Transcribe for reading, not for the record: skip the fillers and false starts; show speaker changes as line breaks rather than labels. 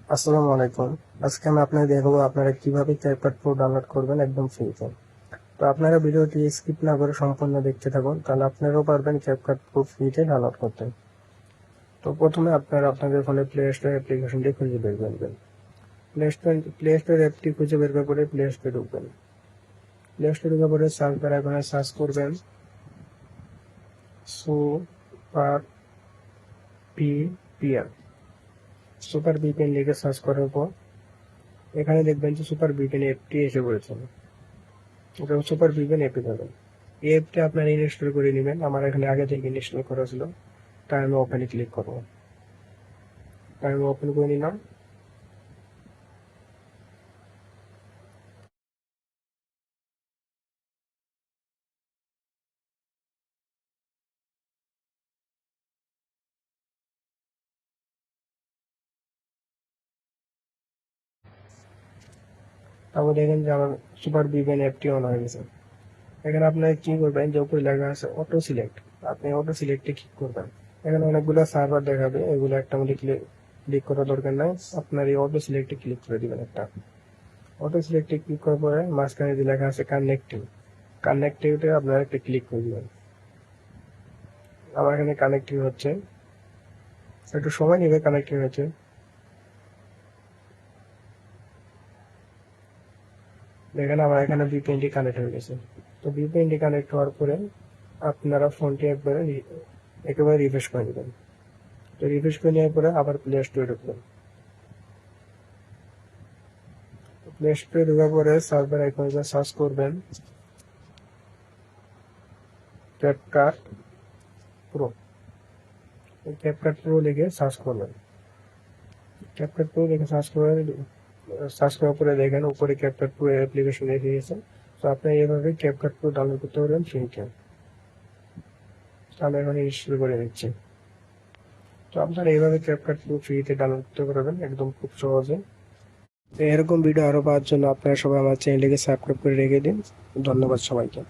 আসসালামু আলাইকুম। আজকে আমি আপনাদের দেখাবো আপনারা কিভাবে ক্যাপকাট প্রো ডাউনলোড করবেন একদম ফ্রিতে। তো আপনারা ভিডিওটি স্কিপ না করে সম্পূর্ণ দেখতে থাকুন, তাহলে আপনারাও পারবেন ক্যাপকাট প্রো ফ্রিতে ডাউনলোড করতে। তো প্রথমে আপনারা আপনাদের ফোনে প্লে স্টোর অ্যাপ্লিকেশনটি খুঁজে বের করবেন। প্লে স্টোর অ্যাপটি খুঁজে বের করার পরে প্লে স্টোরে ঢুকবেন। প্লে স্টোরে ঢোকার পরে সার্চ বার আইকনে সার্চ করবেন সুপার ভিপিএন। সুপার ভিপিএন লিখে সার্চ করার পর এখানে দেখবেন যে সুপার ভিপিএন অ্যাপটি এসে পড়েছে। এটা সুপার ভিপিএন অ্যাপে যাবেন। এই অ্যাপটা আপনারা ইনস্টল করে নেবেন। আমার এখানে আগে থেকে ইনস্টল করা ছিল, তাই আমি ওপেনে ক্লিক করবো। তাই আমি ওপেন করে নিলাম। তারপর দেখেন যে আমার সুপার ভিপিএন অ্যাপটি অন হয়ে গেছে। এখানে আপনারা কি করবেন, যে উপরে লেখা আছে অটো সিলেক্ট, আপনি অটো সিলেক্টে ক্লিক করবেন। এখানে অনেকগুলো সার্ভার দেখাবে, এগুলো একটা মধ্যে ক্লিক করার দরকার নাই। আপনার এই অটো সিলেক্টে ক্লিক করে দিবেন একটা। অটো সিলেক্টে ক্লিক করার পরে মাঝখানে যে লেখা আছে কানেক্টিভিটি আপনারা একটা ক্লিক করে দিবেন। আমার এখানে কানেক্টিভ হচ্ছে, একটু সময় নেবে কানেক্টিভ হচ্ছে। দেখেন আমার এখানে ভিপিএনটি কানেক্ট হয়ে গেছে। তো ভিপিএনটি কানেক্ট হওয়ার পরে আপনারা ফোনটি একেবারে রিফ্রেশ করে নেবেন। তো রিফ্রেশ করে নেওয়ার পরে আবার প্লে স্টোরে ঢুকবেন। প্লে স্টোরে ঢোকার পরে সার্ভার আইকনে সার্চ করবেন ক্যাপকাট প্রো। ক্যাপকাট প্রো লিখে সার্চ করবেন। ক্যাপকাট প্রো লিখে সার্চ করার পরে দেখেন উপরে ক্যাপকাট প্রো অ্যাপ্লিকেশন এসে গেছে। তো আপনি এইভাবে ক্যাপকাট প্রো ডাউনলোড করতে পারবেন ফ্রিতে। আমি এখন ইনস্টল করে নিচ্ছি। তো আপনারা এইভাবে ক্যাপকাট প্রো ফ্রিতে ডাউনলোড করতে পারবেন একদম খুব সহজে। তো এরকম ভিডিও আরো পাওয়ার জন্য আপনারা সবাই আমার চ্যানেলটিকে সাবস্ক্রাইব করে রেখে দিন। ধন্যবাদ সবাইকে।